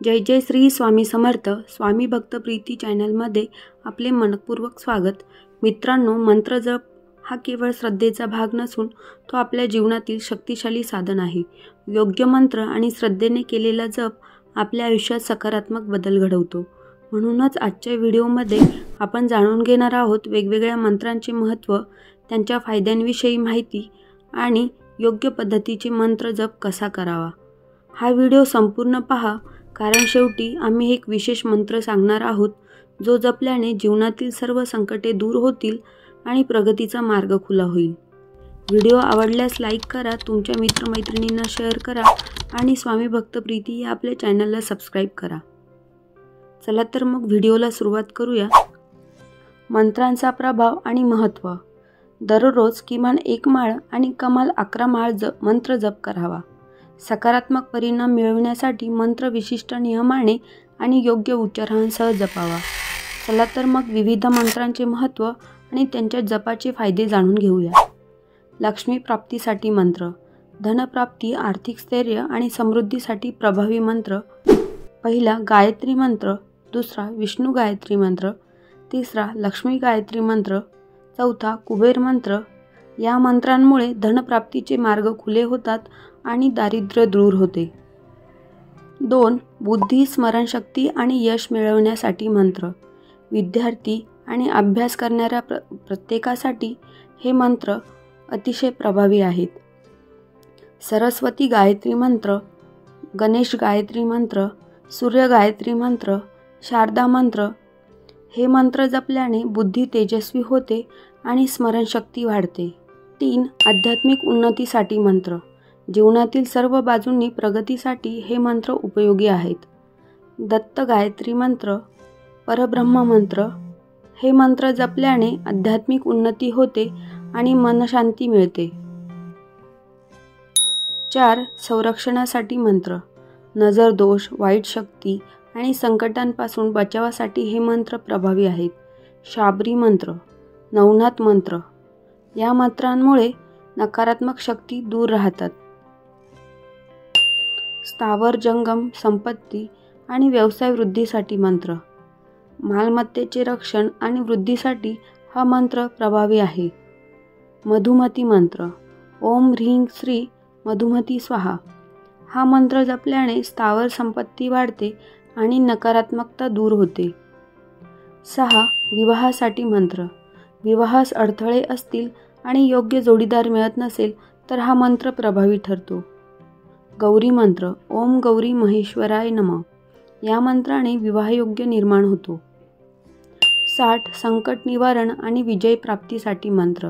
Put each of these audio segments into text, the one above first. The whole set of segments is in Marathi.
जय जय श्री स्वामी समर्थ स्वामी भक्त प्रीती चॅनलमध्ये आपले मनपूर्वक स्वागत। मित्रांनो, मंत्र जप हा केवळ श्रद्धेचा भाग नसून तो आपल्या जीवनातील शक्तिशाली साधन आहे। योग्य मंत्र आणि श्रद्धेने केलेला जप आपल्या आयुष्यात सकारात्मक बदल घडवतो। म्हणूनच आजच्या व्हिडिओमध्ये आपण जाणून घेणार आहोत वेगवेगळ्या मंत्रांचे महत्त्व, त्यांच्या फायद्यांविषयी माहिती आणि योग्य पद्धतीचे मंत्र जप कसा करावा। हा व्हिडिओ संपूर्ण पहा, कारण शेवटी आम्ही एक विशेष मंत्र सांगणार आहोत जो जपल्याने जीवनातील सर्व संकटे दूर होतील आणि प्रगतीचा मार्ग खुला होईल। व्हिडिओ आवडल्यास लाईक करा, तुमच्या मित्रमैत्रिणींना शेअर करा आणि स्वामी भक्त प्रीती या आपल्या चॅनलला सबस्क्राईब करा। चला तर मग व्हिडिओला सुरुवात करूया। मंत्रांचा प्रभाव आणि महत्त्व। दररोज किमान 1 माळ आणि कमाल 11 माळ मंत्र जप करावा। सकारात्मक परिणाम मिळविण्यासाठी मंत्र विशिष्ट नियमाने आणि योग्य उच्चारांसह जपावा। चला तर मग विविध मंत्रांचे महत्त्व आणि त्यांच्या जपाचे फायदे जाणून घेऊया। लक्ष्मी प्राप्तीसाठी मंत्र। धनप्राप्ती, आर्थिक स्थैर्य आणि समृद्धीसाठी प्रभावी मंत्र। पहिला गायत्री मंत्र, दुसरा विष्णू गायत्री मंत्र, तिसरा लक्ष्मी गायत्री मंत्र, चौथा कुबेर मंत्र। या मंत्रांमुळे धनप्राप्तीचे मार्ग खुले होतात आणि दारिद्र्य दूर होते। 2. बुद्धी, स्मरणशक्ती आणि यश मिळवण्यासाठी मंत्र। विद्यार्थी आणि अभ्यास करणाऱ्या प्रत्येकासाठी हे मंत्र अतिशय प्रभावी आहेत। सरस्वती गायत्री मंत्र, गणेश गायत्री मंत्र, सूर्य गायत्री मंत्र, शारदा मंत्र। हे मंत्र जपल्याने बुद्धी तेजस्वी होते आणि स्मरणशक्ती वाढते। 3. आध्यात्मिक उन्नतीसाठी मंत्र। जीवनातील सर्व बाजूंनी प्रगतीसाठी हे मंत्र उपयोगी आहेत। दत्त गायत्री मंत्र, परब्रह्म मंत्र। हे मंत्र जपल्याने आध्यात्मिक उन्नती होते आणि मनशांती मिळते। 4. संरक्षणासाठी मंत्र। नजर दोष, वाईट शक्ती आणि संकटांपासून बचावासाठी हे मंत्र प्रभावी आहेत। शाबरी मंत्र, नवनाथ मंत्र। या मंत्रांमुळे नकारात्मक शक्ती दूर राहतात। स्थावर जंगम संपत्ती आणि व्यवसाय वृद्धीसाठी मंत्र। मालमत्तेचे रक्षण आणि वृद्धीसाठी हा मंत्र प्रभावी आहे। मधुमती मंत्र, ओम ह्रीं श्री मधुमती स्वाहा। हा मंत्र जपल्याने स्थावर संपत्ती वाढते आणि नकारात्मकता दूर होते। 6. विवाहासाठी मंत्र। विवाहास अडथळे असतील आणि योग्य जोडीदार मिळत नसेल तर हा मंत्र प्रभावी ठरतो। गौरी मंत्र, ओम गौरी महेश्वराय नमः। या मंत्राने विवाहयोग्य निर्माण होतो। 7. संकट निवारण आणि विजय प्राप्तीसाठी मंत्र।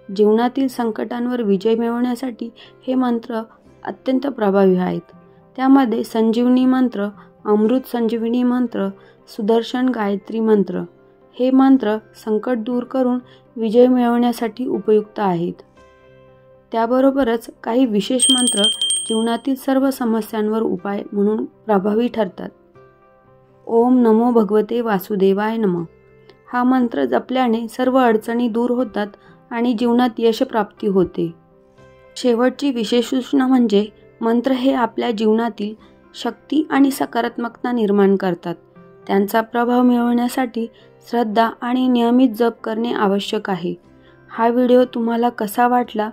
जीवनातील संकटांवर विजय मिळवण्यासाठी हे मंत्र अत्यंत प्रभावी आहेत। त्यामध्ये संजीवनी मंत्र, अमृत संजीवनी मंत्र, सुदर्शन गायत्री मंत्र। हे मंत्र संकट दूर करून विजय मिळवण्यासाठी उपयुक्त आहेत। त्याबरोबरच काही विशेष मंत्र जीवनातील सर्व समस्यांवर उपाय म्हणून प्रभावी ठरतात। ओम नमो भगवते वासुदेवाय नमः। हा मंत्र जपल्याने सर्व अडचणी दूर होतात आणि जीवनात यश प्राप्ती होते। शेवटची विशेष सूचना म्हणजे मंत्र हे आपल्या जीवनातील शक्ती आणि सकारात्मकता निर्माण करतात। त्यांचा प्रभाव मिळवण्यासाठी श्रद्धा आणि नियमित जप करणे आवश्यक आहे। हा व्हिडिओ तुम्हाला कसा वाटला?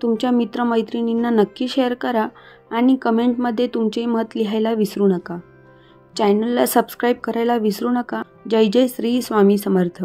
तुमच्या मित्रमैत्रिणींना नक्की शेअर करा आणि कमेंटमध्ये तुमचे मत लिहायला विसरू नका। चॅनलला सबस्क्राईब करायला विसरू नका। जय जय श्री स्वामी समर्थ।